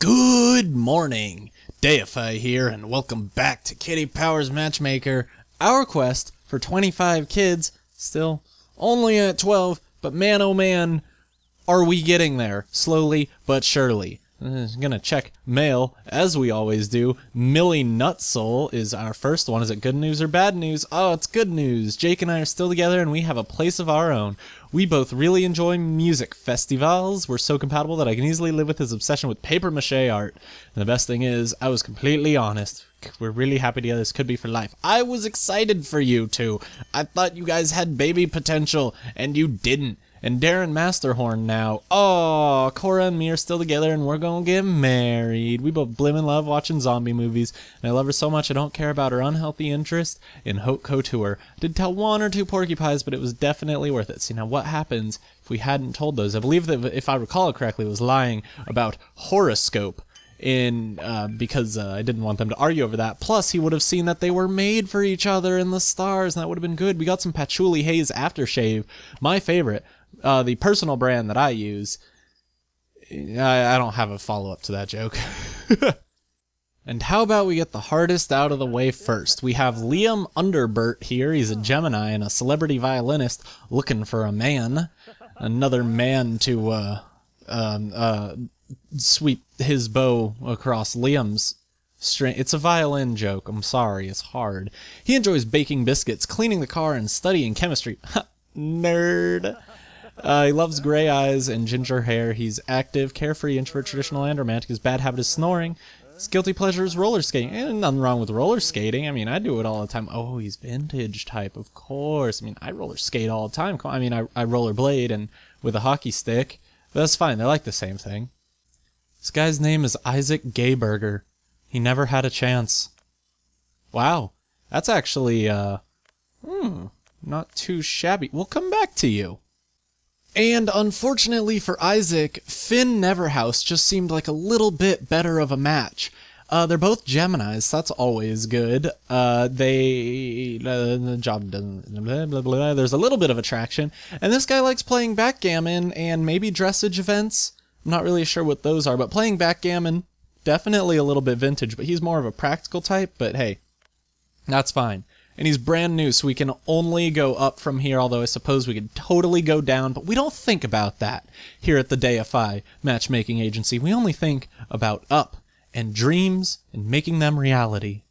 Good morning, Deify here, and welcome back to Kitty Powers Matchmaker. Our quest for 25 kids, still only at 12, but man oh man, are we getting there, slowly but surely. Gonna check mail, as we always do. Millie Nutsoul is our first one. Is it good news or bad news? Oh, it's good news. Jake and I are still together, and we have a place of our own. We both really enjoy music festivals. We're so compatible that I can easily live with his obsession with papier-mâché art. And the best thing is, I was completely honest. We're really happy together. This could be for life. I was excited for you two. I thought you guys had baby potential, and you didn't. And Darren Masterhorn now. Oh, Cora and me are still together, and we're gonna get married. We both blimmin' love watching zombie movies, and I love her so much I don't care about her unhealthy interest in haute couture. Did tell one or two porcupines, but it was definitely worth it. See, now what happens if we hadn't told those? I believe that, if I recall it correctly, it was lying about horoscope because I didn't want them to argue over that. Plus, he would have seen that they were made for each other in the stars, and that would have been good. We got some Patchouli Haze aftershave, my favorite. The personal brand that I use. I don't have a follow-up to that joke. And how about we get the hardest out of the way first? We have Liam Underburt here. He's a Gemini and a celebrity violinist looking for a man. Another man to sweep his bow across Liam's string. It's a violin joke. I'm sorry. It's hard. He enjoys baking biscuits, cleaning the car, and studying chemistry. Nerd. He loves gray eyes and ginger hair. He's active, carefree, introvert, traditional, and romantic. His bad habit is snoring. His guilty pleasure is roller skating. And nothing wrong with roller skating. I mean, I do it all the time. Oh, he's vintage type, of course. I mean, I roller skate all the time. I mean, I roller blade and with a hockey stick. But that's fine. They're like the same thing. This guy's name is Isaac Gayburger. He never had a chance. Wow. That's actually, not too shabby. We'll come back to you. And unfortunately for Isaac, Finn Neverhouse just seemed like a little bit better of a match. They're both Geminis, so that's always good. The job doesn't, blah, blah, blah. There's a little bit of attraction. And this guy likes playing backgammon and maybe dressage events. I'm not really sure what those are, but playing backgammon, definitely a little bit vintage, but he's more of a practical type, but hey, that's fine. And he's brand new, so we can only go up from here, although I suppose we could totally go down, but we don't think about that here at the Deify Matchmaking Agency. We only think about up and dreams and making them reality.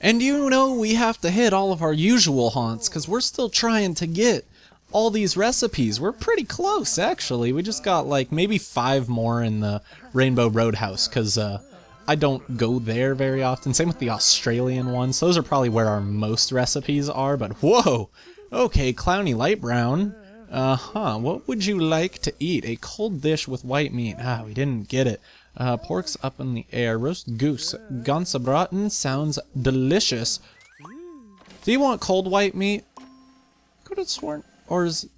And you know we have to hit all of our usual haunts, because we're still trying to get all these recipes. We're pretty close, actually. We just got like maybe 5 more in the Rainbow Roadhouse, because I don't go there very often. Same with the Australian ones. Those are probably where our most recipes are, but whoa! Okay, Clowny Light Brown. What would you like to eat? A cold dish with white meat. We didn't get it. Pork's up in the air. Roast goose. Gansebraten sounds delicious. Do you want cold white meat? Could have sworn. Or is...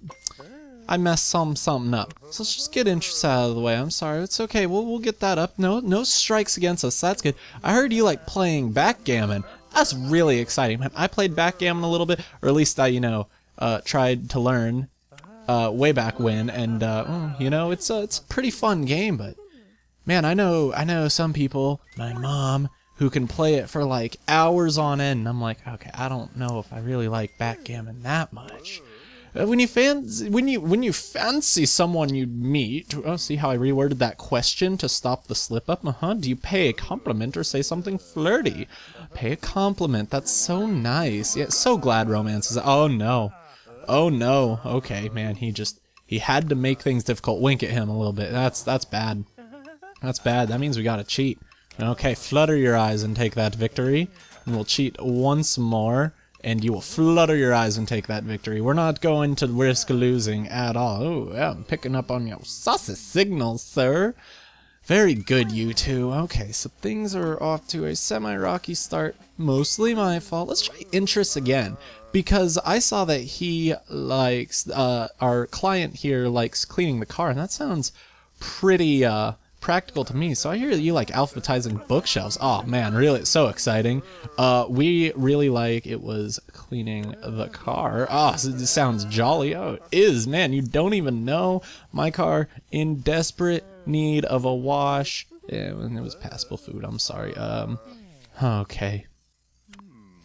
I messed something up. So let's just get interest out of the way. I'm sorry. It's okay. We'll get that up. No strikes against us. That's good. I heard you like playing backgammon. That's really exciting, man. I played backgammon a little bit, or at least I, tried to learn way back when, and it's a pretty fun game. But man, I know some people, my mom, who can play it for like hours on end. And I'm like, okay, I don't know if I really like backgammon that much. When you fancy someone you meet, see how I reworded that question to stop the slip up? Do you pay a compliment or say something flirty? Pay a compliment. That's so nice. Yeah, so glad romance is. Oh no. Okay, man. He had to make things difficult. Wink at him a little bit. That's bad. That's bad. That means we gotta cheat. Okay, flutter your eyes and take that victory, and we'll cheat once more. And you will flutter your eyes and take that victory. We're not going to risk losing at all. Oh, yeah, I'm picking up on your saucy signals, sir. Very good, you two. Okay, so things are off to a semi-rocky start. Mostly my fault. Let's try interest again. Because I saw that he likes, our client here likes cleaning the car. And that sounds pretty, practical to me. So I hear that you like alphabetizing bookshelves. Oh man, really, it's so exciting. We really like it was cleaning the car. Oh, so this sounds jolly. Oh, it is, man. You don't even know. My car in desperate need of a wash. Yeah, it was passable food. I'm sorry. Okay.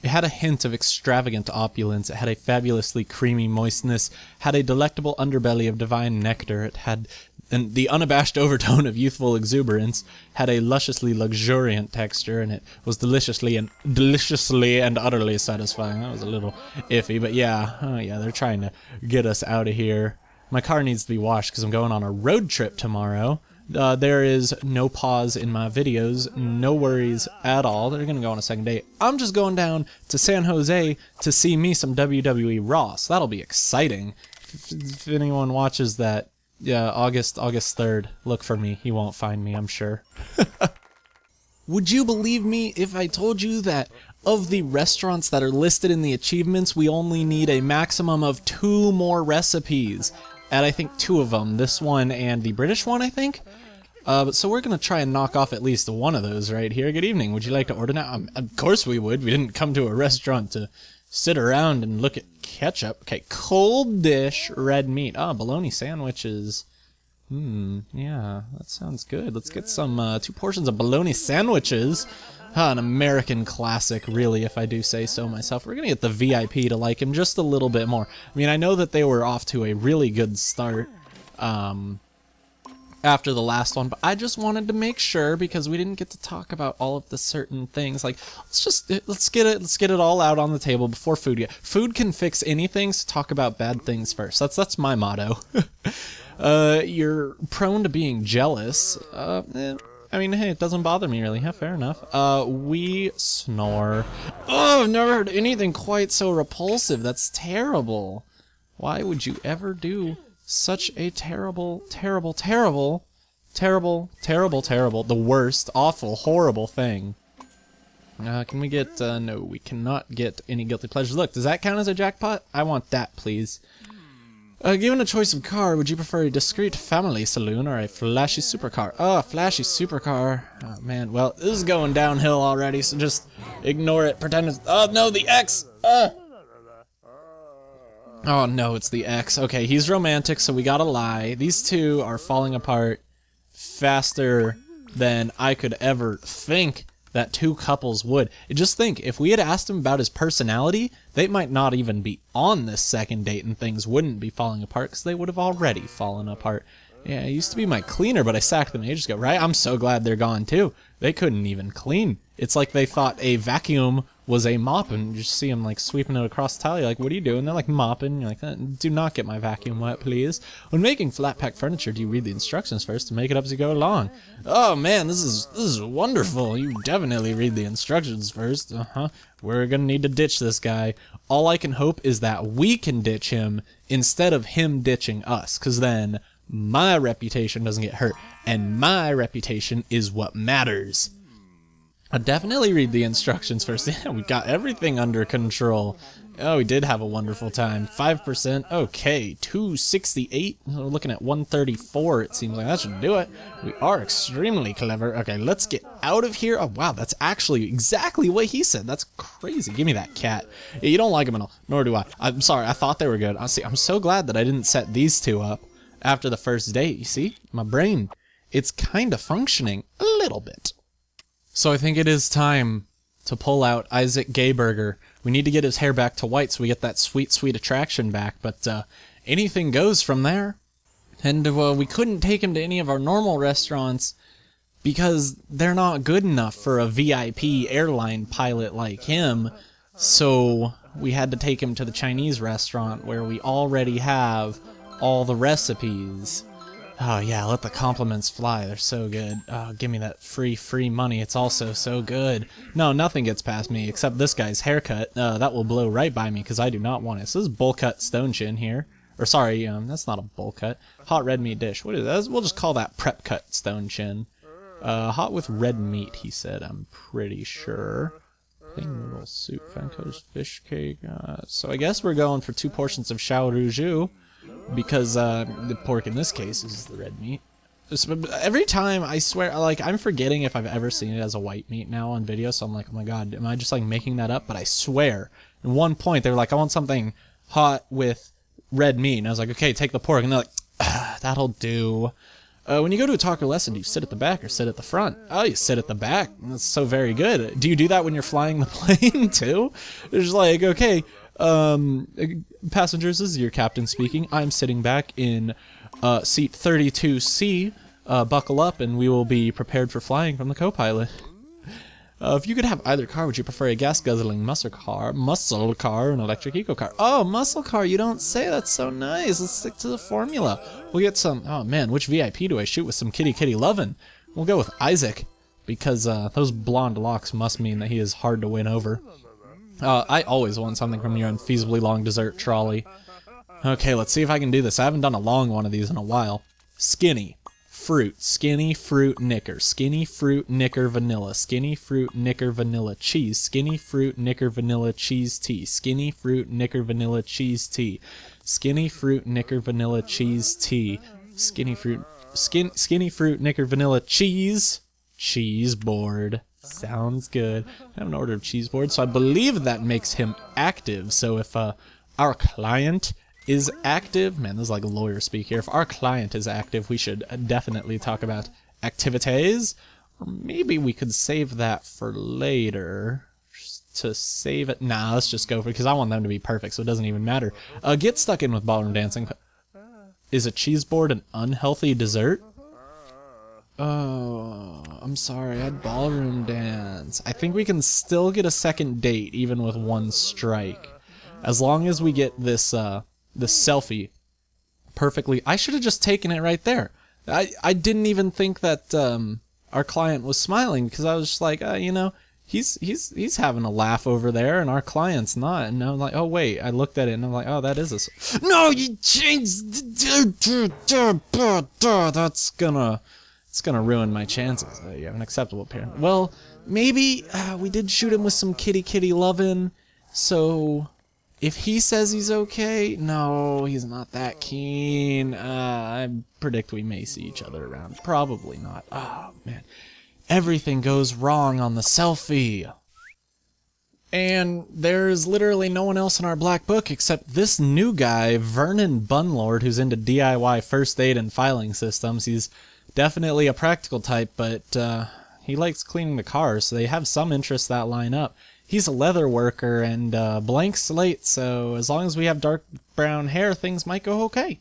It had a hint of extravagant opulence. It had a fabulously creamy moistness. Had a delectable underbelly of divine nectar. It had the unabashed overtone of youthful exuberance. Had a lusciously luxuriant texture, and it was deliciously and utterly satisfying. That was a little iffy, but yeah. Oh yeah, they're trying to get us out of here. My car needs to be washed because I'm going on a road trip tomorrow. There is no pause in my videos, no worries at all. They're going to go on a second date. I'm just going down to San Jose to see me some WWE Raw, so that'll be exciting. If anyone watches that, yeah, August 3rd, look for me. He won't find me, I'm sure. Would you believe me if I told you that of the restaurants that are listed in the achievements, we only need a maximum of 2 more recipes? And I think 2 of them, this one and the British one, I think. So we're going to try and knock off at least one of those right here. Good evening. Would you like to order now? Of course we would. We didn't come to a restaurant to sit around and look at ketchup. Okay, cold dish, red meat. Bologna sandwiches. Yeah, that sounds good. Let's get some 2 portions of bologna sandwiches. An American classic, really, if I do say so myself. We're going to get the VIP to like him just a little bit more. I mean, I know that they were off to a really good start after the last one, but I just wanted to make sure because we didn't get to talk about all of the certain things. Like, let's get it all out on the table before food. Food can fix anything, so talk about bad things first. That's my motto. You're prone to being jealous. I mean, hey, it doesn't bother me really. Yeah, fair enough. We snore. Oh, I've never heard anything quite so repulsive. That's terrible. Why would you ever do such a terrible, the worst, awful, horrible thing? Can we get, no, we cannot get any guilty pleasures. Look, does that count as a jackpot? I want that, please. Given a choice of car, would you prefer a discreet family saloon or a flashy supercar? Oh, a flashy supercar. Oh, man. Well, this is going downhill already, so just ignore it. Pretend it's... Oh, no, the X! Oh, no, it's the X. Okay, he's romantic, so we gotta lie. These two are falling apart faster than I could ever think that 2 couples would. Just think, if we had asked him about his personality, they might not even be on this second date and things wouldn't be falling apart because they would have already fallen apart. Yeah, it used to be my cleaner, but I sacked them ages ago, right? I'm so glad they're gone too. They couldn't even clean. It's like they thought a vacuum was a mop, and you just see them like sweeping it across the tile. You're like, what are you doing? They're like mopping. You're like, do not get my vacuum wet, please. When making flat pack furniture, do you read the instructions first to make it up as you go along? Oh man, this is wonderful. You definitely read the instructions first. We're gonna need to ditch this guy. All I can hope is that we can ditch him instead of him ditching us, because then my reputation doesn't get hurt, and my reputation is what matters. I definitely read the instructions first. Yeah, we got everything under control. Oh, we did have a wonderful time. 5%. Okay, 268. We're looking at 134. It seems like that should do it. We are extremely clever. Okay, let's get out of here. Oh, wow, that's actually exactly what he said. That's crazy. Give me that cat. Yeah, you don't like him at all. Nor do I. I'm sorry. I thought they were good. Honestly, I'm so glad that I didn't set these 2 up after the first date. You see? My brain, it's kind of functioning a little bit. So I think it is time to pull out Isaac Gayburger. We need to get his hair back to white so we get that sweet, sweet attraction back, but anything goes from there. And we couldn't take him to any of our normal restaurants because they're not good enough for a VIP airline pilot like him. So we had to take him to the Chinese restaurant where we already have all the recipes. Oh yeah, let the compliments fly. They're so good. Give me that free money. It's also so good. No, nothing gets past me except this guy's haircut. That will blow right by me because I do not want it. So this is bowl cut stone chin here. Or sorry, that's not a bowl cut. Hot red meat dish. What is that? We'll just call that prep cut stone chin. Hot with red meat, he said. I'm pretty sure. Plain noodle soup, fan-coated fish cake. So I guess we're going for 2 portions of xiao rouge. Because the pork in this case is the red meat. Every time, I swear, like, I'm forgetting if I've ever seen it as a white meat now on video, so I'm like, oh my god, am I just like making that up? But I swear, at one point they were like, I want something hot with red meat, and I was like, okay, take the pork, and they're like, that'll do. When you go to a talker lesson, do you sit at the back or sit at the front? Oh, you sit at the back. That's so very good. Do you do that when you're flying the plane too? It's like, okay, passengers, this is your captain speaking. I'm sitting back in seat 32C. Buckle up and we will be prepared for flying from the co-pilot. If you could have either car, would you prefer a gas-guzzling muscle car, or an electric eco car? Oh, muscle car, you don't say. That's so nice. Let's stick to the formula. We'll get some, oh man, which VIP do I shoot with some kitty lovin'? We'll go with Isaac, because those blonde locks must mean that he is hard to win over. I always want something from your unfeasibly long dessert trolley. Okay, let's see if I can do this. I haven't done a long one of these in a while. Skinny fruit, skinny fruit knicker, skinny fruit knicker vanilla, skinny fruit knicker vanilla cheese, skinny fruit knicker vanilla cheese tea, skinny fruit knicker vanilla cheese tea, skinny fruit knicker vanilla cheese tea, skinny fruit knicker vanilla cheese board. Sounds good. I have an order of cheese board, so I believe that makes him active. So if our client is active, man, this is like lawyer speak here. If our client is active, we should definitely talk about activities. Or maybe we could save that for later. Just to save it. Nah, let's just go for it, because I want them to be perfect, so it doesn't even matter. Get stuck in with ballroom dancing. Is a cheese board an unhealthy dessert? Oh, I'm sorry, I had ballroom dance. I think we can still get a second date, even with one strike. As long as we get this, the selfie perfectly. I should have just taken it right there. I didn't even think that our client was smiling, because I was just like, you know, he's having a laugh over there and our client's not. And I'm like, oh wait, I looked at it and I'm like, oh, that is a no, you changed. It's gonna ruin my chances. You have an acceptable parent. Well, maybe we did shoot him with some kitty lovin', so if he says he's okay, no, he's not that keen. I predict we may see each other around. Probably not. Oh, man. Everything goes wrong on the selfie. And there's literally no one else in our black book except this new guy, Vernon Bunlor, who's into DIY first aid and filing systems. He's definitely a practical type, but he likes cleaning the cars, so they have some interests that line up. He's a leather worker and blank slate, so as long as we have dark brown hair, things might go okay.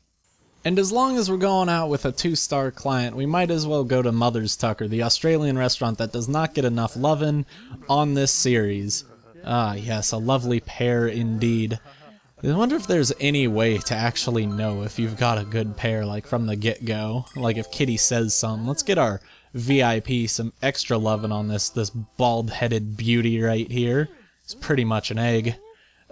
And as long as we're going out with a 2-star client, we might as well go to Mother's Tucker, the Australian restaurant that does not get enough lovin' on this series. Ah, yes, a lovely pair indeed. I wonder if there's any way to actually know if you've got a good pair, like from the get-go. Like if Kitty says something. Let's get our VIP some extra lovin' on this bald-headed beauty right here. It's pretty much an egg.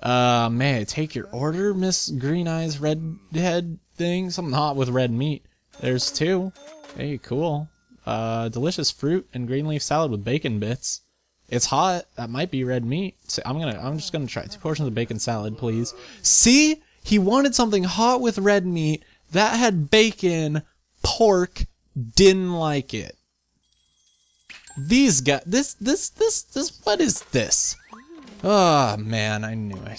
May I take your order, Miss Green Eyes Redhead thing? Something hot with red meat. There's 2. Hey, cool. Delicious fruit and green leaf salad with bacon bits. It's hot. That might be red meat. So I'm just gonna try 2 portions of bacon salad, please. See? He wanted something hot with red meat that had bacon, pork, didn't like it. These guys, this, what is this? Oh man, I knew I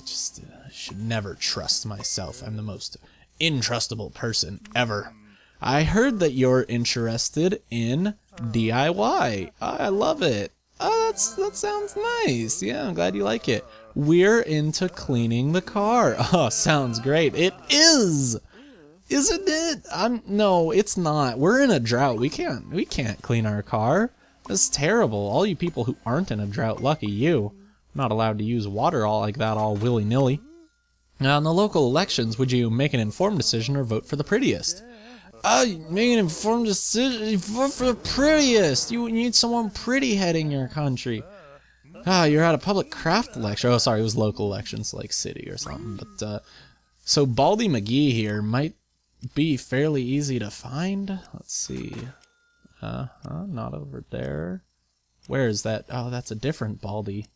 should never trust myself. I'm the most intrustable person ever. I heard that you're interested in DIY. I love it. Oh, that sounds nice. Yeah, I'm glad you like it. We're into cleaning the car. Oh, sounds great. It is. Isn't it? No, it's not. We're in a drought. We can't clean our car. That's terrible. All you people who aren't in a drought, lucky you. I'm not allowed to use water all like that all willy-nilly. Now, in the local elections, would you make an informed decision or vote for the prettiest? Make an informed decision. You vote for the prettiest. You need someone pretty heading your country. You're at a public craft lecture. Oh, sorry, it was local elections, like city or something. But so Baldy McGee here might be fairly easy to find. Let's see. Not over there. Where is that? Oh, that's a different Baldy.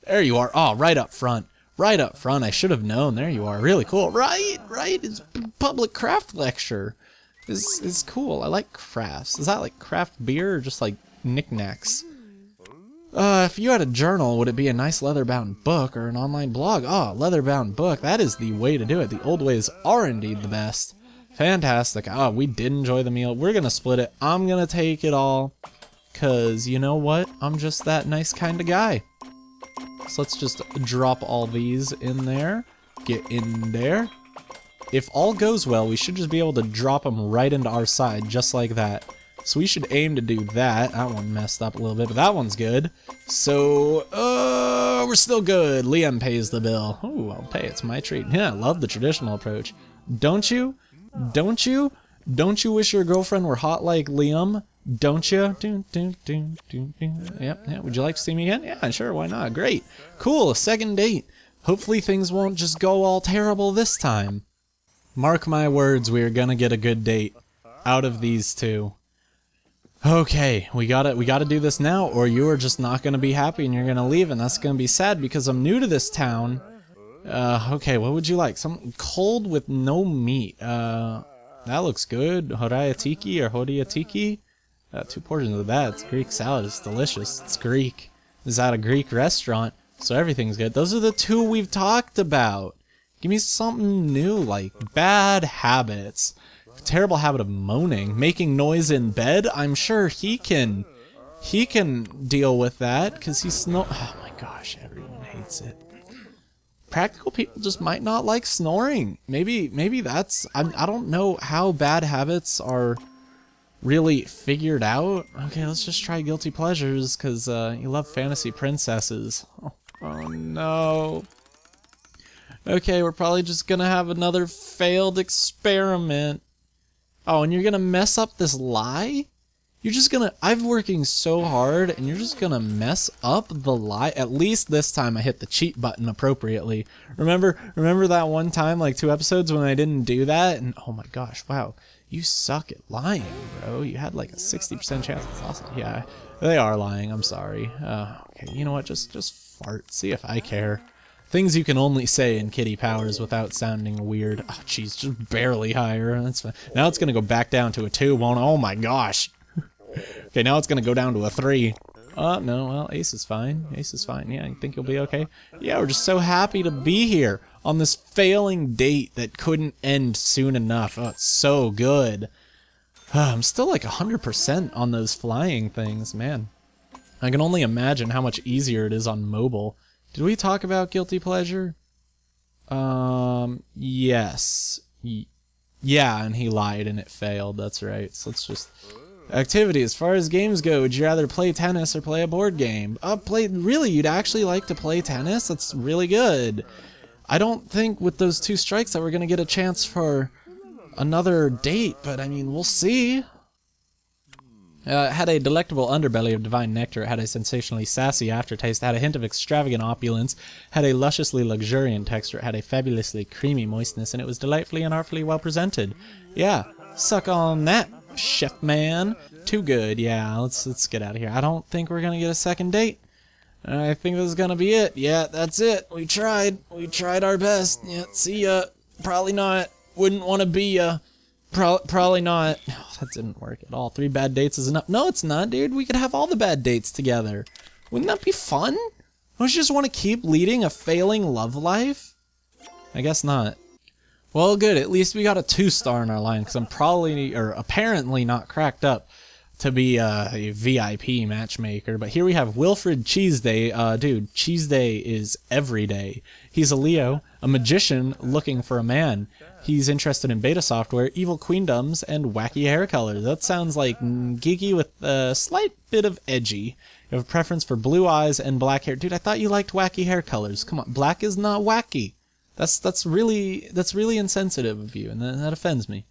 There you are. Oh, right up front. Right up front. I should have known. There you are. Really cool. Right. It's public craft lecture. Is cool. I like crafts. Is that like craft beer or just like knickknacks? If you had a journal, would it be a nice leather-bound book or an online blog? Oh, leather-bound book. That is the way to do it. The old ways are indeed the best. Fantastic. Oh, we did enjoy the meal. We're gonna split it. I'm gonna take it all, cause you know what? I'm just that nice kind of guy. So let's just drop all these in there. Get in there. If all goes well, we should just be able to drop them right into our side, just like that. So we should aim to do that. That one messed up a little bit, but that one's good. So, we're still good. Liam pays the bill. Ooh, I'll pay. It's my treat. Yeah, I love the traditional approach. Don't you? Don't you? Don't you wish your girlfriend were hot like Liam? Don't you? Yep, yeah. Would you like to see me again? Yeah, sure. Why not? Great. Cool. A second date. Hopefully things won't just go all terrible this time. Mark my words, we are gonna get a good date out of these two. Okay, we gotta do this now, or you are just not gonna be happy and you're gonna leave, and that's gonna be sad because I'm new to this town. Okay, what would you like? Something cold with no meat. That looks good. Horayatiki or Hodiatiki? 2 portions of that. It's Greek salad. It's delicious. It's Greek. It's at a Greek restaurant, so everything's good. Those are the 2 we've talked about. Give me something new, like bad habits. Terrible habit of moaning, making noise in bed. I'm sure he can deal with that because he's oh my gosh, everyone hates it. Practical people just might not like snoring. Maybe that's I don't know how bad habits are really figured out. Okay, let's just try guilty pleasures because you love fantasy princesses. Oh no. Okay, we're probably just gonna have another failed experiment. Oh, and you're gonna mess up this lie? You're just gonna... I'm working so hard, and you're just gonna mess up the lie? At least this time I hit the cheat button appropriately. Remember that one time, like 2 episodes, when I didn't do that? And oh my gosh, wow. You suck at lying, bro. You had like a 60% chance. That's awesome. Yeah, they are lying. I'm sorry. Okay, you know what? Just fart. See if I care. Things you can only say in kitty powers without sounding weird. Oh, jeez, just barely higher. That's fine. Now it's gonna go back down to a 2, won't it? Oh my gosh. Okay, now it's gonna go down to a 3. No, well, Ace is fine. Ace is fine. Yeah, you think you'll be okay? Yeah, we're just so happy to be here on this failing date that couldn't end soon enough. Oh, it's so good. I'm still like 100% on those flying things, man. I can only imagine how much easier it is on mobile. Did we talk about guilty pleasure? Yes. Yeah, and he lied and it failed. That's right. So let's just... Activity. As far as games go, would you rather play tennis or play a board game? Really, you'd actually like to play tennis? That's really good. I don't think with those 2 strikes that we're going to get a chance for another date, but I mean, we'll see. Had a delectable underbelly of divine nectar, had a sensationally sassy aftertaste, had a hint of extravagant opulence, had a lusciously luxuriant texture, had a fabulously creamy moistness, and it was delightfully and artfully well presented. Yeah, suck on that, chef man. Too good. Yeah, let's get out of here. I don't think we're gonna get a second date. I think this is gonna be it. Yeah, that's it. We tried our best. Yeah, see ya. Probably not. Wouldn't want to be ya. Probably not. Oh, that didn't work at all. 3 bad dates is enough. No, it's not, dude. We could have all the bad dates together. Wouldn't that be fun? Don't you just want to keep leading a failing love life? I guess not. Well, good. At least we got a 2-star in our line, because I'm apparently not cracked up to be a VIP matchmaker. But here we have Wilfred Cheese Day. Dude, Cheese Day is every day. He's a Leo, a magician looking for a man. He's interested in beta software, evil queendoms, and wacky hair colors. That sounds like geeky with a slight bit of edgy. You have a preference for blue eyes and black hair. Dude, I thought you liked wacky hair colors. Come on, black is not wacky. That's really insensitive of you, and that offends me.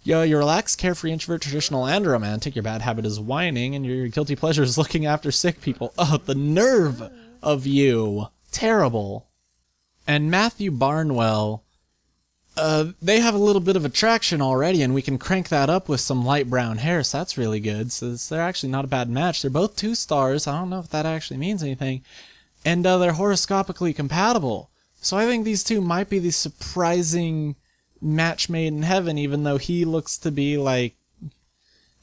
You're a relaxed, carefree, introvert, traditional, and romantic. Your bad habit is whining, and your guilty pleasure is looking after sick people. Oh, the nerve of you. Terrible. And Matthew Barnwell, they have a little bit of attraction already, and we can crank that up with some light brown hair, so that's really good. So they're actually not a bad match. They're both 2 stars. I don't know if that actually means anything. And they're horoscopically compatible. So I think these 2 might be the surprising match made in heaven, even though he looks to be like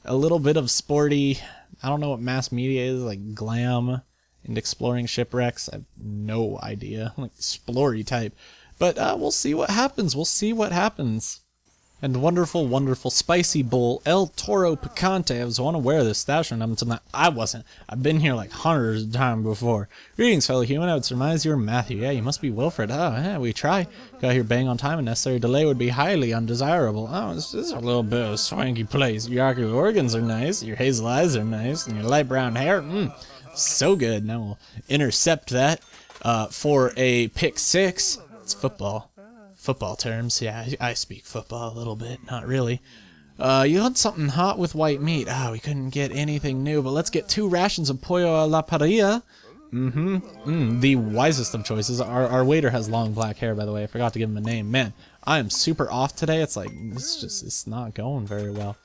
a little bit of sporty. I don't know what mass media is, like glam and exploring shipwrecks. I have no idea. Like explory type. But we'll see what happens. We'll see what happens. And wonderful, wonderful spicy bowl El Toro Picante. I was unaware of this establishment until now. I wasn't. I've been here like hundreds of times before. Greetings, fellow human. I would surmise you're Matthew. Yeah, you must be Wilfred. Oh, yeah, we try. Got here bang on time. A necessary delay would be highly undesirable. Oh, this is a little bit of a swanky place. Your ocular organs are nice. Your hazel eyes are nice. And your light brown hair, so good. Now we'll intercept that for a pick 6. It's football. Football terms, yeah, I speak football a little bit, not really. You want something hot with white meat. We couldn't get anything new, but let's get 2 rations of pollo a la parrilla. The wisest of choices. Our waiter has long black hair, by the way. I forgot to give him a name. Man, I am super off today. It's like, it's not going very well.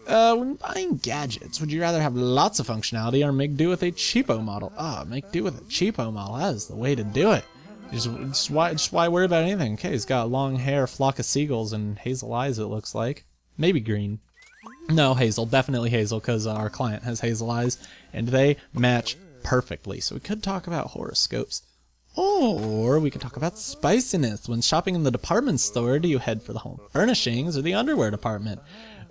When buying gadgets, would you rather have lots of functionality or make do with a cheapo model? Make do with a cheapo model. That is the way to do it. Just why worry about anything? Okay, he's got long hair, flock of seagulls, and hazel eyes, it looks like. Maybe green. No, hazel. Definitely hazel, because our client has hazel eyes, and they match perfectly. So we could talk about horoscopes. Or we could talk about spiciness. When shopping in the department store, do you head for the home furnishings or the underwear department?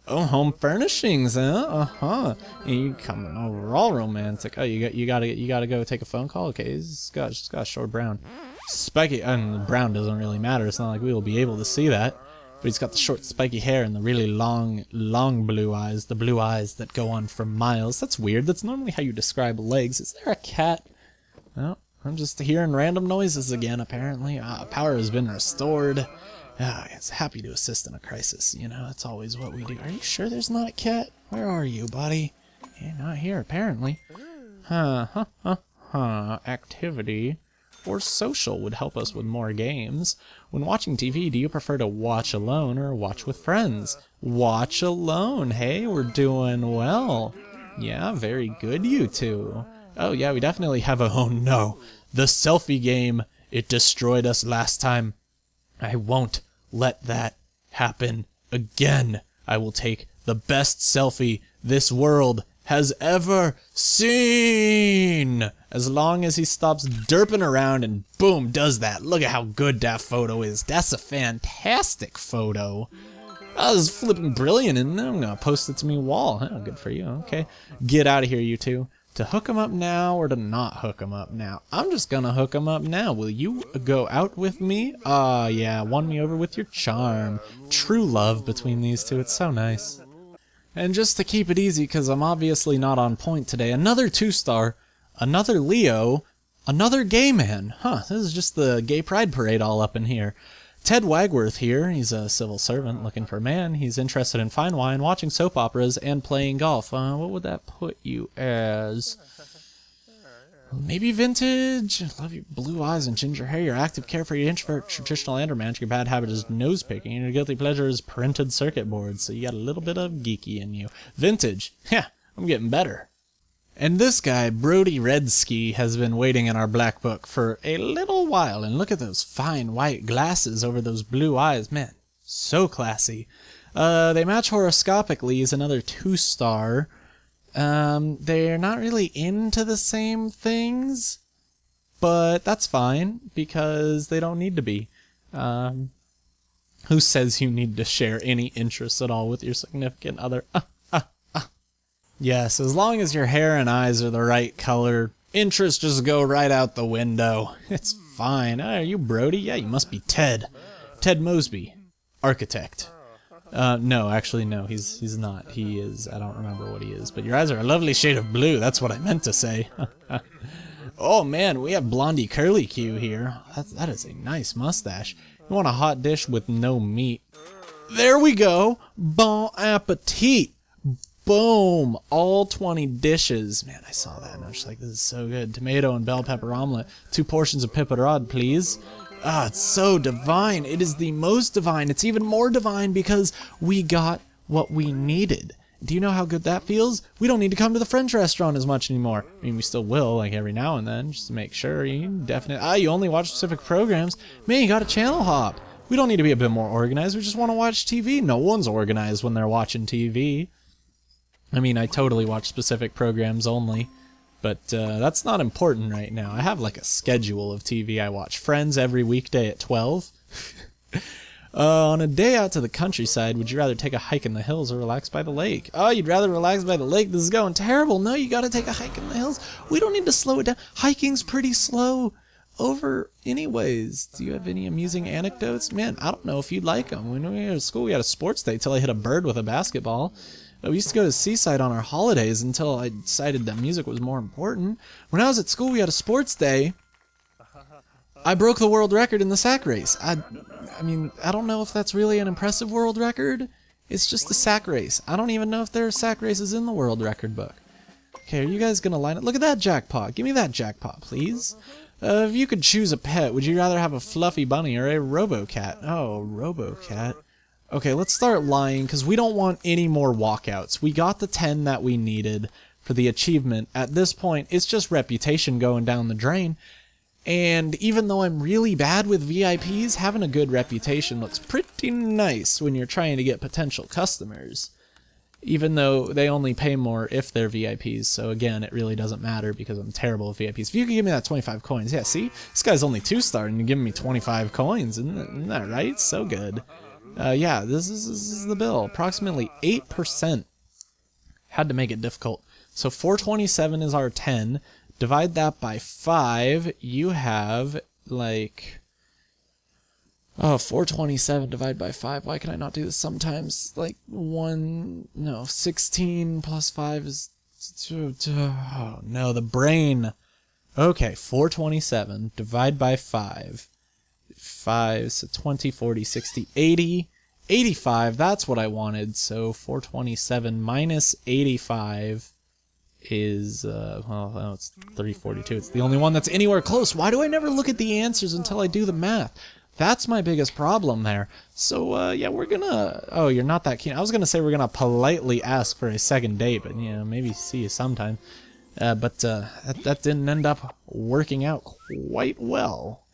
Oh, home furnishings, huh? You coming over all romantic. Oh, you gotta go take a phone call. Okay, he's got short brown, spiky. And brown doesn't really matter. It's not like we will be able to see that. But he's got the short, spiky hair and the really long blue eyes. The blue eyes that go on for miles. That's weird. That's normally how you describe legs. Is there a cat? No, I'm just hearing random noises again. Apparently, power has been restored. It's happy to assist in a crisis. You know, that's always what we do. Are you sure there's not a cat? Where are you, buddy? Yeah, not here, apparently. Activity or social would help us with more games. When watching TV, do you prefer to watch alone or watch with friends? Watch alone. Hey, we're doing well. Yeah, very good, you two. Oh, yeah, we definitely have a... Oh, no. The selfie game. It destroyed us last time. I won't let that happen again. I will take the best selfie this world has ever seen. As long as he stops derping around and boom, does that. Look at how good that photo is. That's a fantastic photo. That was flipping brilliant, and I'm going to post it to me wall. Good for you. Okay. Get out of here, you two. To hook him up now or to not hook him up now? I'm just gonna hook him up now. Will you go out with me? Yeah, won me over with your charm. True love between these two. It's so nice. And just to keep it easy, because I'm obviously not on point today, another 2-star, another Leo, another gay man. This is just the gay pride parade all up in here. Ted Wagworth here. He's a civil servant looking for a man. He's interested in fine wine, watching soap operas, and playing golf. What would that put you as? Maybe vintage? Love your blue eyes and ginger hair. Your active, carefree introvert, traditional and romantic. Your bad habit is nose picking, and your guilty pleasure is printed circuit boards. So you got a little bit of geeky in you. Vintage. Yeah, I'm getting better. And this guy, Brody Redski, has been waiting in our black book for a little while. And look at those fine white glasses over those blue eyes. Man, so classy. They match horoscopically. He's another 2-star. They're not really into the same things, but that's fine because they don't need to be. Who says you need to share any interests at all with your significant other? Yes, as long as your hair and eyes are the right color, interests just go right out the window. It's fine. Are you Brody? Yeah, you must be Ted. Ted Mosby, architect. No, actually, no, he's not. He is, I don't remember what he is, but your eyes are a lovely shade of blue. That's what I meant to say. Oh, man, we have Blondie Curly Q here. That is a nice mustache. You want a hot dish with no meat? There we go. Bon appetit. Boom! All 20 dishes. Man, I saw that and I was just like, this is so good. Tomato and bell pepper omelet. 2 portions of pepperod, please. It's so divine. It is the most divine. It's even more divine because we got what we needed. Do you know how good that feels? We don't need to come to the French restaurant as much anymore. I mean, we still will, like every now and then, just to make sure. You definitely... you only watch specific programs. Man, you got a channel hop. We don't need to be a bit more organized. We just want to watch TV. No one's organized when they're watching TV. I mean, I totally watch specific programs only, but that's not important right now. I have like a schedule of TV I watch. Friends every weekday at 12. On a day out to the countryside, would you rather take a hike in the hills or relax by the lake? Oh, you'd rather relax by the lake? This is going terrible. No, you gotta take a hike in the hills. We don't need to slow it down. Hiking's pretty slow over anyways. Do you have any amusing anecdotes? Man, I don't know if you'd like them. When we were at school, we had a sports day till I hit a bird with a basketball. We used to go to Seaside on our holidays until I decided that music was more important. When I was at school, we had a sports day. I broke the world record in the sack race. I mean, I don't know if that's really an impressive world record. It's just a sack race. I don't even know if there are sack races in the world record book. Okay, are you guys gonna line up? Look at that jackpot. Give me that jackpot, please. If you could choose a pet, would you rather have a fluffy bunny or a robocat? Oh, robocat. Okay, let's start lying, because we don't want any more walkouts. We got the 10 that we needed for the achievement. At this point, it's just reputation going down the drain. And even though I'm really bad with VIPs, having a good reputation looks pretty nice when you're trying to get potential customers. Even though they only pay more if they're VIPs, so again, it really doesn't matter because I'm terrible with VIPs. If you could give me that 25 coins, yeah, see? This guy's only 2-star and you're giving me 25 coins, isn't that right? So good. Yeah, this is the bill. Approximately 8%. Had to make it difficult. So 427 is our 10. Divide that by 5, you have, like... Oh, 427 divided by 5. Why can I not do this sometimes? Like, 16 plus 5 is... Oh, no, the brain. Okay, 427 divided by 5. 5, so 20, 40, 60, 80. 85, that's what I wanted. So 427 minus 85... is, well, no, it's 342. It's the only one that's anywhere close. Why do I never look at the answers until I do the math? That's my biggest problem there. So, yeah, we're gonna... Oh, you're not that keen. I was gonna say we're gonna politely ask for a second date, but, you know, maybe see you sometime. But that didn't end up working out quite well.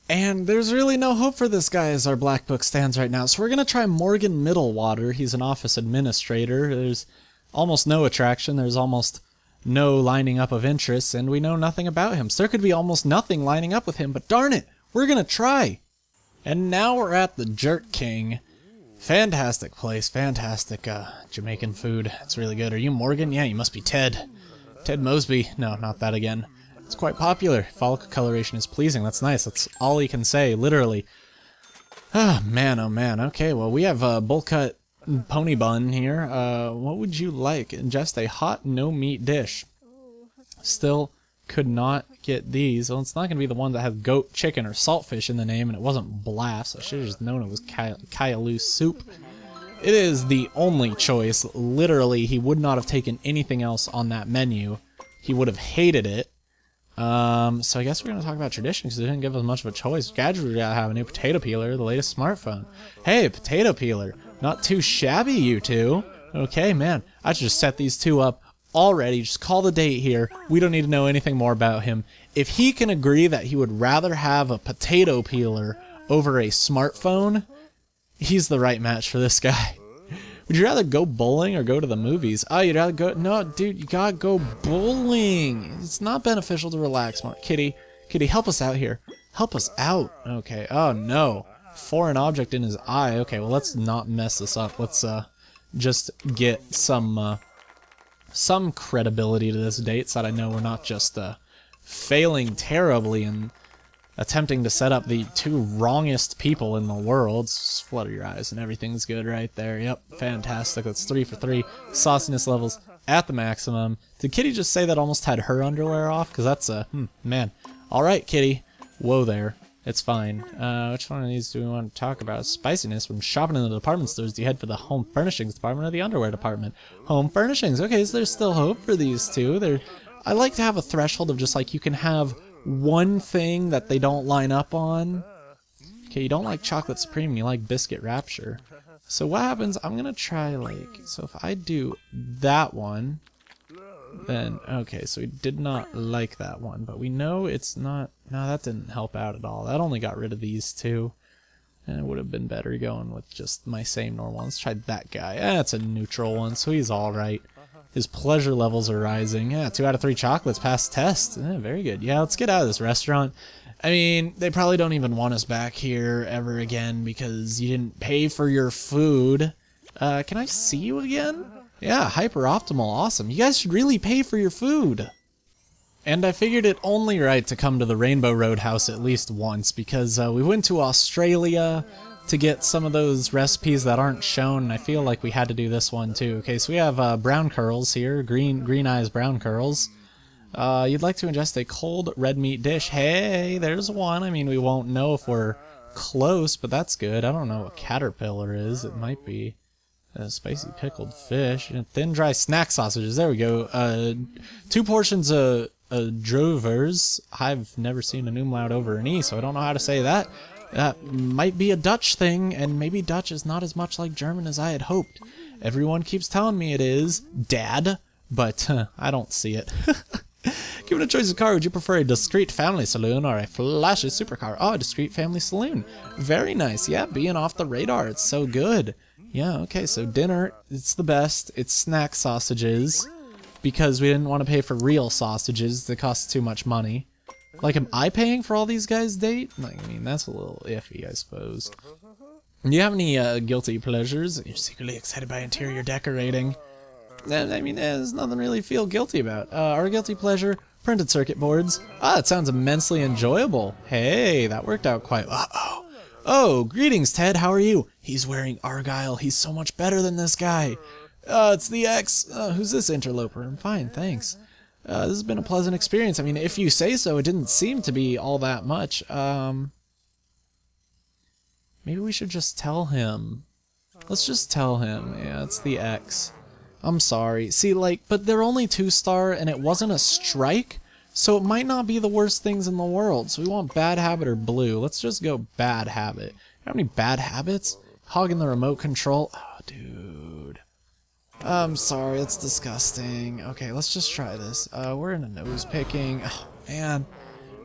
And there's really no hope for this guy as our black book stands right now. So we're gonna try Morgan Middlewater. He's an office administrator. There's almost no attraction, there's almost no lining up of interests, and we know nothing about him. So there could be almost nothing lining up with him, but darn it, we're gonna try. And now we're at the Jerk King. Fantastic place, fantastic Jamaican food. It's really good. Are you Morgan? Yeah, you must be Ted. Ted Mosby. No, not that again. It's quite popular. Follicle coloration is pleasing. That's nice. That's all he can say, literally. Oh man, oh man. Okay, well, we have bowl cut pony bun here. What would you like? Just a hot no meat dish. Still could not get these. Well, it's not going to be the one that has goat, chicken, or saltfish in the name, and it wasn't blast. I should have just known it was Kyaloo soup. It is the only choice. Literally, he would not have taken anything else on that menu. He would have hated it. So I guess we're going to talk about tradition because they didn't give us much of a choice. Gadget, we gotta have a new potato peeler, the latest smartphone. Hey, potato peeler. Not too shabby, you two. Okay, man. I should just set these two up already. Just call the date here. We don't need to know anything more about him. If he can agree that he would rather have a potato peeler over a smartphone, he's the right match for this guy. Would you rather go bowling or go to the movies? Oh, you'd rather go... No, dude, you gotta go bowling. It's not beneficial to relax more. Kitty, help us out here. Help us out. Okay. Oh, no. Foreign object in his eye. Okay, well, let's not mess this up. Let's just get some credibility to this date so that I know we're not just failing terribly and attempting to set up the two wrongest people in the world. Just flutter your eyes and everything's good right there. Yep, fantastic. That's 3 for 3. Sauciness levels at the maximum. Did Kitty just say that almost had her underwear off? Because that's man. All right, Kitty. Whoa there. It's fine. Which one of these do we want to talk about? Spiciness. When shopping in the department stores, do you head for the home furnishings department or the underwear department? Home furnishings. Okay, so there's still hope for these two. I like to have a threshold of just like you can have one thing that they don't line up on. Okay, you don't like chocolate supreme, you like biscuit rapture. So what happens, I'm gonna try like, so if I do that one, then, okay, so we did not like that one, but we know it's not, no, that didn't help out at all. That only got rid of these two. And it would have been better going with just my same normal one. Let's try that guy. That's a neutral one, so he's alright. His pleasure levels are rising. Yeah, 2 out of 3 chocolates passed test. Very good. Yeah, let's get out of this restaurant. I mean, they probably don't even want us back here ever again because you didn't pay for your food. Can I see you again? Yeah, hyper optimal, awesome. You guys should really pay for your food. And I figured it only right to come to the Rainbow Roadhouse at least once because we went to Australia to get some of those recipes that aren't shown, and I feel like we had to do this one too. Okay, so we have brown curls here, green eyes brown curls. You'd like to ingest a cold red meat dish. Hey, there's one. I mean, we won't know if we're close, but that's good. I don't know what caterpillar is. It might be spicy pickled fish. Thin dry snack sausages. There we go. 2 portions of drovers. I've never seen an umlaut over an E, so I don't know how to say that. That might be a Dutch thing, and maybe Dutch is not as much like German as I had hoped. Everyone keeps telling me it is, Dad, but I don't see it. Given a choice of car, would you prefer a discreet family saloon or a flashy supercar? Oh, a discreet family saloon. Very nice. Yeah, being off the radar. It's so good. Yeah, okay, so dinner, it's the best. It's snack sausages because we didn't want to pay for real sausages. They cost too much money. Like, am I paying for all these guys' date? Like, I mean, that's a little iffy, I suppose. Do you have any guilty pleasures? You're secretly excited by interior decorating. I mean, there's nothing really to feel guilty about. Our guilty pleasure, printed circuit boards. Ah, it sounds immensely enjoyable. Hey, that worked out quite well. Uh-oh. Oh, greetings, Ted. How are you? He's wearing Argyle. He's so much better than this guy. It's the ex. Who's this interloper? I'm fine, thanks. This has been a pleasant experience. I mean, if you say so, it didn't seem to be all that much. Maybe we should just tell him. Let's just tell him. Yeah, it's the ex. I'm sorry. See, like, but they're only 2-star, and it wasn't a strike, so it might not be the worst things in the world. So we want bad habit or blue. Let's just go bad habit. How many bad habits? Hogging the remote control. Oh, dude. I'm sorry, it's disgusting. Okay, let's just try this. We're in a nose picking. Oh, man.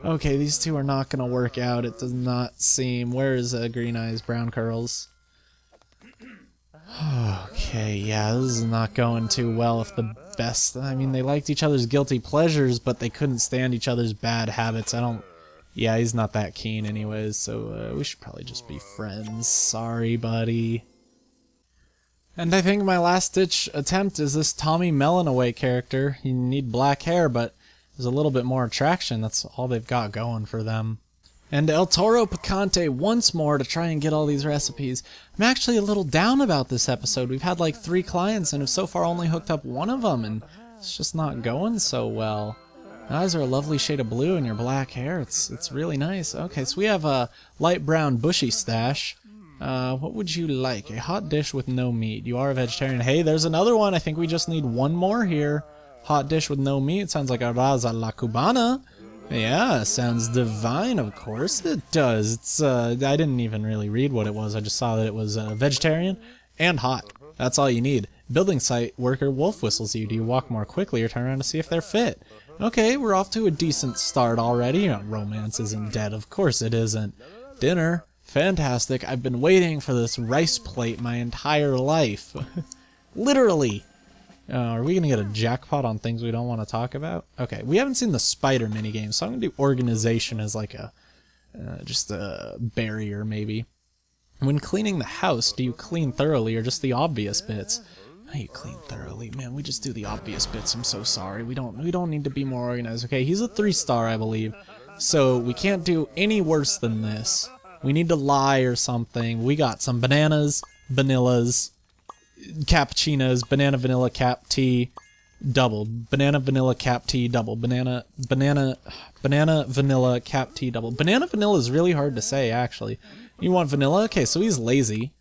Okay, these two are not going to work out. It does not seem. Where is green eyes, brown curls? Okay, yeah, this is not going too well if the best... I mean, they liked each other's guilty pleasures, but they couldn't stand each other's bad habits. I don't... Yeah, he's not that keen anyways, so we should probably just be friends. Sorry, buddy. And I think my last-ditch attempt is this Tommy Melonaway character. You need black hair, but there's a little bit more attraction. That's all they've got going for them. And El Toro Picante once more to try and get all these recipes. I'm actually a little down about this episode. We've had like 3 clients and have so far only hooked up one of them, and it's just not going so well. Your eyes are a lovely shade of blue and your black hair. It's really nice. Okay, so we have a light brown bushy stash. What would you like? A hot dish with no meat. You are a vegetarian. Hey, there's another one. I think we just need one more here. Hot dish with no meat. Sounds like a raza la cubana. Yeah, sounds divine, of course it does. It's, I didn't even really read what it was. I just saw that it was vegetarian and hot. That's all you need. Building site worker wolf whistles you. Do you walk more quickly or turn around to see if they're fit? Okay, we're off to a decent start already. Romance isn't dead. Of course it isn't. Dinner. Fantastic. I've been waiting for this rice plate my entire life. Literally. Are we going to get a jackpot on things we don't want to talk about? Okay, we haven't seen the spider minigame, so I'm going to do organization as like a, just a barrier maybe. When cleaning the house, do you clean thoroughly or just the obvious bits? Oh, you clean thoroughly. Man, we just do the obvious bits. I'm so sorry. We don't need to be more organized. Okay, he's a 3-star, I believe. So we can't do any worse than this. We need to lie or something. We got some bananas, vanillas, cappuccinos, banana vanilla cap tea, double. Banana vanilla cap tea, double. Banana vanilla cap tea, double. Banana vanilla is really hard to say, actually. You want vanilla? Okay, so he's lazy.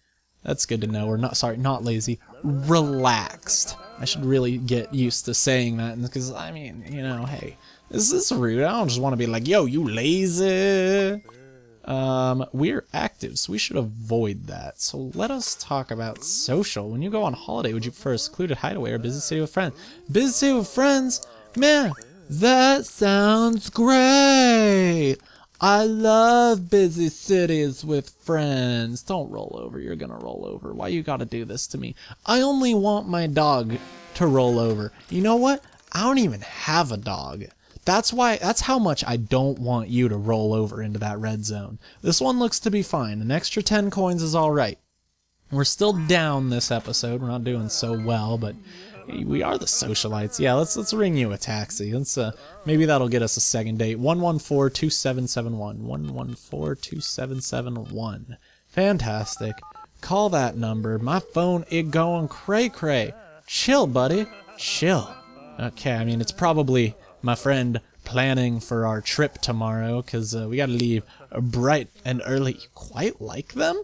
That's good to know. Or not, sorry, not lazy. Relaxed. I should really get used to saying that, because, I mean, you know, hey, this is rude. I don't just want to be like, yo, you lazy. We're active, so we should avoid that. So let us talk about social. When you go on holiday, would you prefer a secluded hideaway or busy city with friends? Busy city with friends? Man, that sounds great! I love busy cities with friends. Don't roll over, you're gonna roll over. Why you gotta do this to me? I only want my dog to roll over. You know what? I don't even have a dog. That's how much I don't want you to roll over into that red zone. This one looks to be fine. An extra 10 coins is all right. We're still down this episode. We're not doing so well, but we are the socialites. Yeah, let's ring you a taxi. Maybe that'll get us a second date. 114-2771. 114-2771. Fantastic. Call that number. My phone is going cray-cray. Chill, buddy. Chill. Okay, I mean, it's probably my friend planning for our trip tomorrow, because we gotta leave bright and early. You quite like them?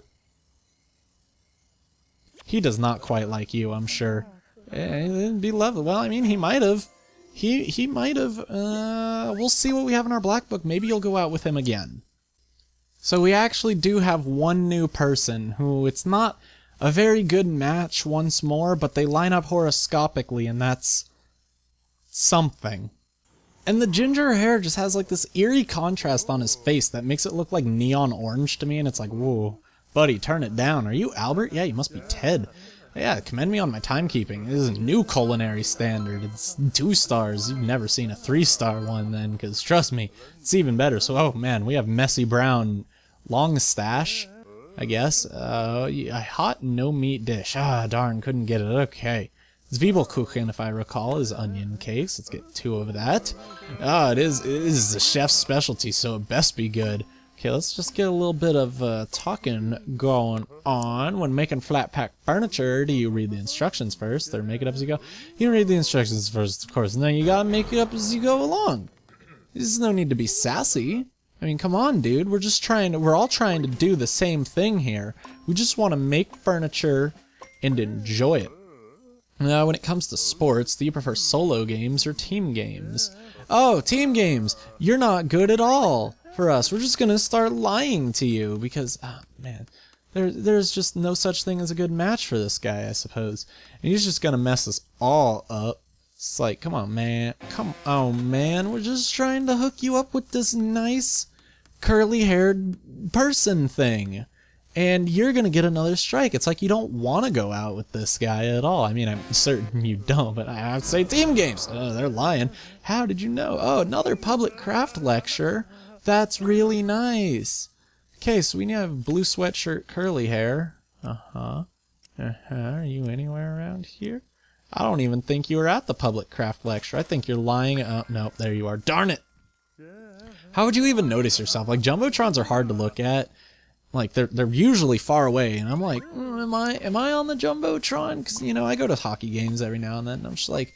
He does not quite like you, I'm sure. It'd be lovely. Well, I mean, he might have. He might have. We'll see what we have in our black book. Maybe you'll go out with him again. So we actually do have one new person who, it's not a very good match once more, but they line up horoscopically, and that's something. And the ginger hair just has like this eerie contrast on his face that makes it look like neon orange to me, and it's like, whoa, buddy, turn it down. Are you Albert? Yeah, you must be Ted. Yeah, commend me on my timekeeping. This is a new culinary standard. It's 2 stars. You've never seen a 3-star one then, because trust me, it's even better. So, oh man, we have messy brown, long stash, I guess. A hot no-meat dish. Ah, darn, couldn't get it. Okay. Zwiebelkuchen, if I recall, is onion cakes. Let's get 2 of that. Ah, it is the chef's specialty, so it best be good. Okay, let's just get a little bit of talking going on. When making flat pack furniture, do you read the instructions first, or make it up as you go? You read the instructions first, of course, and then you gotta make it up as you go along. There's no need to be sassy. I mean, come on, dude. We're all trying to do the same thing here. We just want to make furniture and enjoy it. Now, when it comes to sports, do you prefer solo games or team games? Oh, team games! You're not good at all for us. We're just gonna start lying to you because, oh, man, there's just no such thing as a good match for this guy, I suppose. And he's just gonna mess us all up. It's like, come on, man. Come on, man. We're just trying to hook you up with this nice, curly-haired person thing. And you're going to get another strike. It's like you don't want to go out with this guy at all. I mean, I'm certain you don't, but I have to say team games. Oh, they're lying. How did you know? Oh, another public craft lecture. That's really nice. Okay, so we have blue sweatshirt, curly hair. Are you anywhere around here? I don't even think you were at the public craft lecture. I think you're lying. Oh, no, there you are. Darn it. How would you even notice yourself? Like, Jumbotrons are hard to look at. Like, they're usually far away, and I'm like, am I on the Jumbotron? Because, you know, I go to hockey games every now and then, and I'm just like,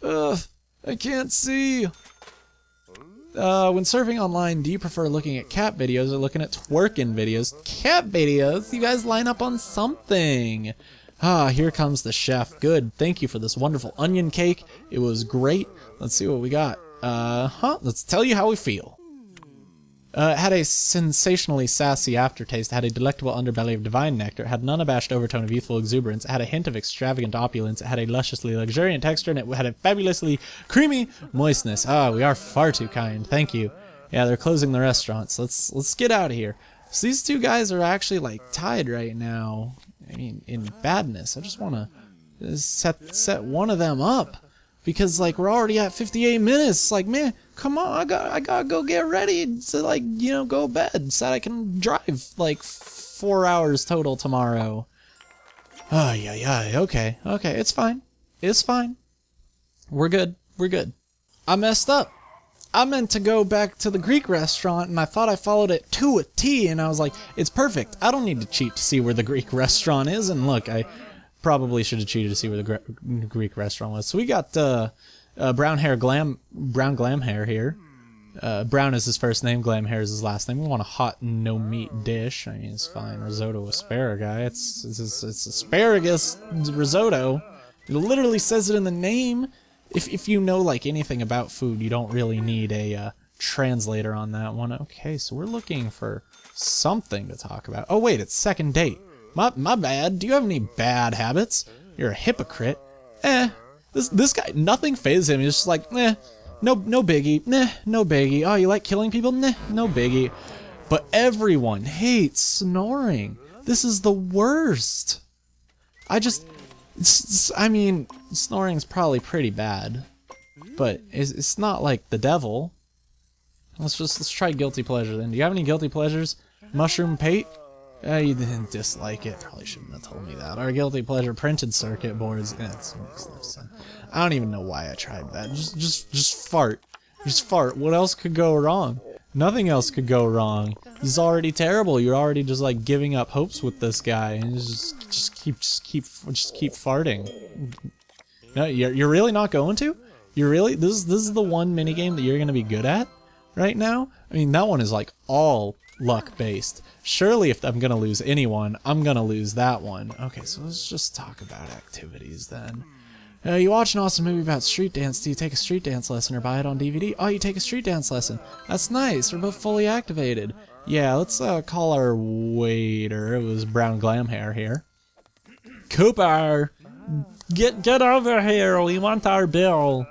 ugh, I can't see. When surfing online, do you prefer looking at cat videos or looking at twerking videos? Cat videos? You guys line up on something. Ah, here comes the chef. Good. Thank you for this wonderful onion cake. It was great. Let's see what we got. Let's tell you how we feel. It had a sensationally sassy aftertaste, it had a delectable underbelly of divine nectar, it had an unabashed overtone of youthful exuberance, it had a hint of extravagant opulence, it had a lusciously luxuriant texture, and it had a fabulously creamy moistness. Ah, we are far too kind. Thank you. Yeah, they're closing the restaurants. Let's get out of here. So these two guys are actually, like, tied right now. I mean, in badness. I just want to set one of them up. Because, like, we're already at 58 minutes. Like, man, come on, I gotta go get ready to, like, you know, go to bed so I can drive, like, 4 hours total tomorrow. Oh, yeah, okay, it's fine. It's fine. We're good. I messed up. I meant to go back to the Greek restaurant, and I thought I followed it to a T, and I was like, it's perfect. I don't need to cheat to see where the Greek restaurant is, and look, I probably should have cheated to see where the Greek restaurant was. So we got brown glam hair here. Brown is his first name, glam hair is his last name. We want a hot no meat dish. I mean, it's fine. Risotto asparagus. It's asparagus risotto. It literally says it in the name. If you know like anything about food, you don't really need a translator on that one. Okay, so we're looking for something to talk about. Oh wait, it's second date. My bad. Do you have any bad habits? You're a hypocrite. This guy, nothing fazes him. He's just like, no biggie. No biggie. Oh, you like killing people? No biggie. But everyone hates snoring. This is the worst. I mean, snoring's probably pretty bad, but it's not like the devil. Let's try guilty pleasure then. Do you have any guilty pleasures? Mushroom Pate? You didn't dislike it. Probably shouldn't have told me that. Our guilty pleasure printed circuit boards. Yeah, it makes no sense. I don't even know why I tried that. Just fart. Just fart. What else could go wrong? Nothing else could go wrong. This is already terrible. You're already just like giving up hopes with this guy, and just keep farting. No, you're really not going to? You're really this is the one minigame that you're gonna be good at right now? I mean, that one is like all luck based. Surely if I'm gonna lose anyone, I'm gonna lose that one. Okay, so let's just talk about activities then. You watch an awesome movie about street dance. Do you take a street dance lesson or buy it on DVD? Oh, you take a street dance lesson. That's nice. We're both fully activated. Yeah, let's call our waiter. It was brown glam hair here. Cooper, get over here. We want our bill.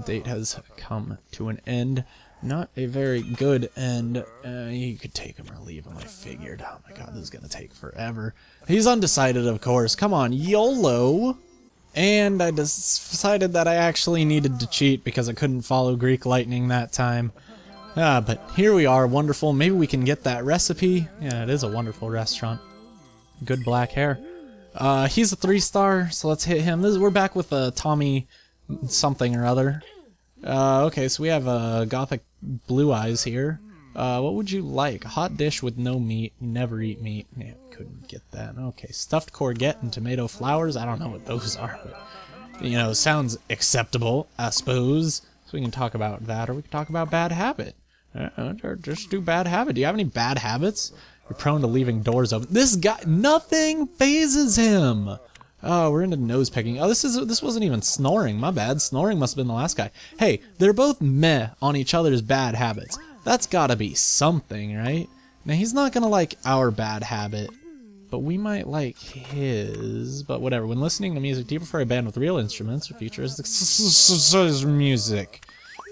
Date has come to an end. Not a very good end. You could take him or leave him, I figured. Oh my god, this is gonna take forever. He's undecided, of course. Come on, YOLO! And I decided that I actually needed to cheat because I couldn't follow Greek lightning that time. But here we are, wonderful. Maybe we can get that recipe. Yeah, it is a wonderful restaurant. Good black hair. He's a 3-star, so let's hit him. We're back with Tommy something or other. Okay, so we have gothic blue eyes here. What would you like? A hot dish with no meat. You never eat meat. Yeah, couldn't get that. Okay, stuffed courgette and tomato flowers. I don't know what those are, but, you know, sounds acceptable, I suppose. So we can talk about that, or we can talk about bad habit. Just do bad habit. Do you have any bad habits? You're prone to leaving doors open. This guy, nothing phases him. Oh, we're into nose pecking. Oh, this wasn't even snoring. My bad. Snoring must have been the last guy. Hey, they're both meh on each other's bad habits. That's gotta be something, right? Now, he's not gonna like our bad habit, but we might like his. But whatever. When listening to music, do you prefer a band with real instruments or futuristic music?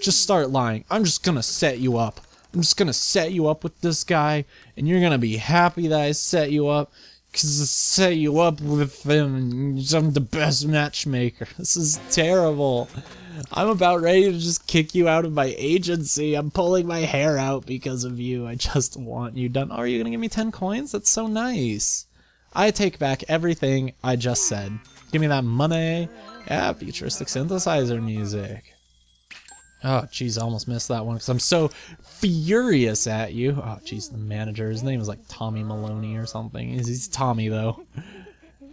Just start lying. I'm just gonna set you up. I'm just gonna set you up with this guy, and you're gonna be happy that I set you up. Because I set you up with him, and I'm the best matchmaker. This is terrible. I'm about ready to just kick you out of my agency. I'm pulling my hair out because of you. I just want you done. Oh, are you going to give me 10 coins? That's so nice. I take back everything I just said. Give me that money. Yeah, futuristic synthesizer music. Oh, jeez, I almost missed that one because I'm so furious at you. Oh, jeez, the manager. His name is like Tommy Maloney or something. He's Tommy, though.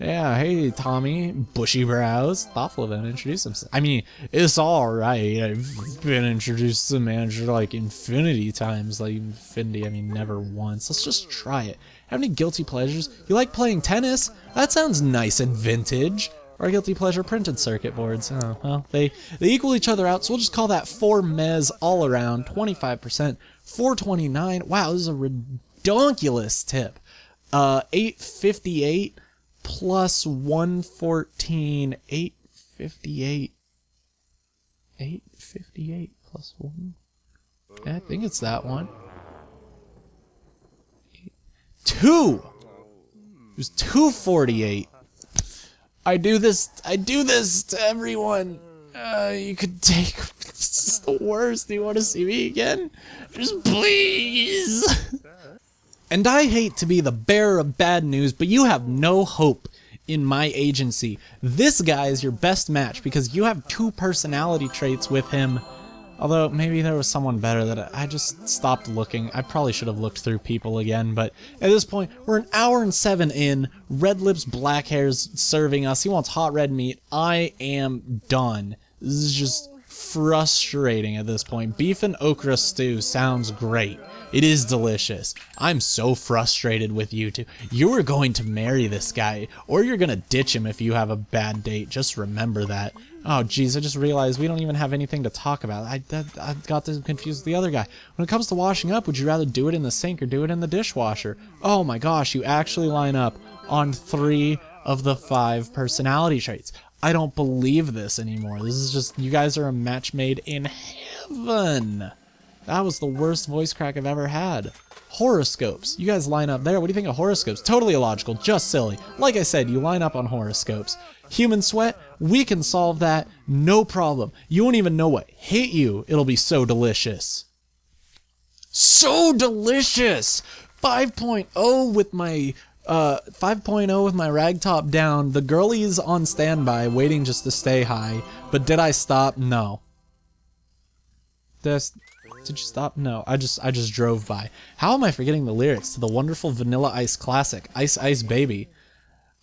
Yeah, hey, Tommy. Bushy brows. Thoughtful of him to introduce himself. I mean, it's alright. I've been introduced to the manager like infinity times. Like, infinity, I mean, never once. Let's just try it. Have any guilty pleasures? You like playing tennis? That sounds nice and vintage. Our guilty pleasure printed circuit boards. Oh, well, they equal each other out, so we'll just call that 4 mez all around, 25%, 429. Wow, this is a redonkulous tip. 858 plus 114, 858. 858 plus 1. Yeah, I think it's that one. 2. It was 248. I do this to everyone. You could take. This is the worst. Do you want to see me again? Just please. And I hate to be the bearer of bad news, but you have no hope in my agency. This guy is your best match because you have 2 personality traits with him. Although, maybe there was someone better that I just stopped looking. I probably should have looked through people again, but at this point, we're an hour and 7 in. Red lips, black hairs serving us. He wants hot red meat. I am done. This is just frustrating at this point. Beef and okra stew sounds great. It is delicious. I'm so frustrated with you two. You are going to marry this guy, or you're going to ditch him if you have a bad date. Just remember that. Oh, geez, I just realized we don't even have anything to talk about. I got this confused with the other guy. When it comes to washing up, would you rather do it in the sink or do it in the dishwasher? Oh my gosh, you actually line up on 3 of the 5 personality traits. I don't believe this anymore. This is just, you guys are a match made in heaven. That was the worst voice crack I've ever had. Horoscopes. You guys line up there. What do you think of horoscopes? Totally illogical, just silly. Like I said, you line up on horoscopes. Human sweat, we can solve that, no problem. You won't even know what hit you. It'll be so delicious. So delicious! 5.0 with my 5.0 with my rag top down. The girlie's on standby, waiting just to stay high. But did I stop? No. Did you stop? No, I just drove by. How am I forgetting the lyrics to the wonderful Vanilla Ice classic, Ice Ice Baby?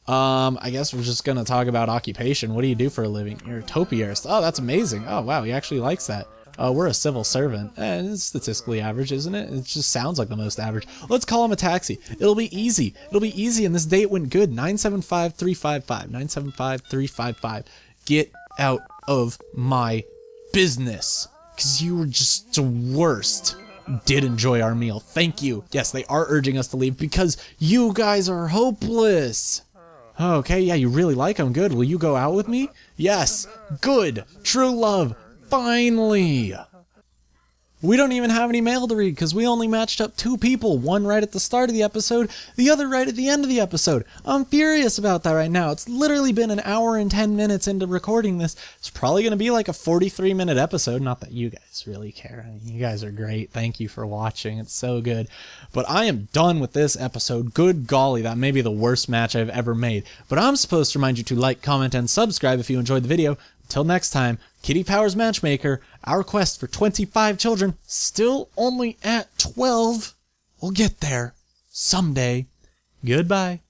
I guess we're just gonna talk about occupation. What do you do for a living? You're a topiarist. Oh, that's amazing. Oh, wow, he actually likes that. We're a civil servant. It's statistically average, isn't it? It just sounds like the most average. Let's call him a taxi. It'll be easy. It'll be easy, and this date went good. 975-355. 975-355. Get out of my business. Because you were just the worst. Did enjoy our meal. Thank you. Yes, they are urging us to leave because you guys are hopeless. Okay, yeah, you really like him. Good. Will you go out with me? Yes. Good. True love. Finally. We don't even have any mail to read because we only matched up 2 people. One right at the start of the episode, the other right at the end of the episode. I'm furious about that right now. It's literally been an hour and 10 minutes into recording this. It's probably going to be like a 43-minute episode. Not that you guys really care. You guys are great. Thank you for watching. It's so good. But I am done with this episode. Good golly, that may be the worst match I've ever made. But I'm supposed to remind you to like, comment, and subscribe if you enjoyed the video. Until next time, Kitty Powers Matchmaker, our quest for 25 children, still only at 12. We'll get there someday. Goodbye.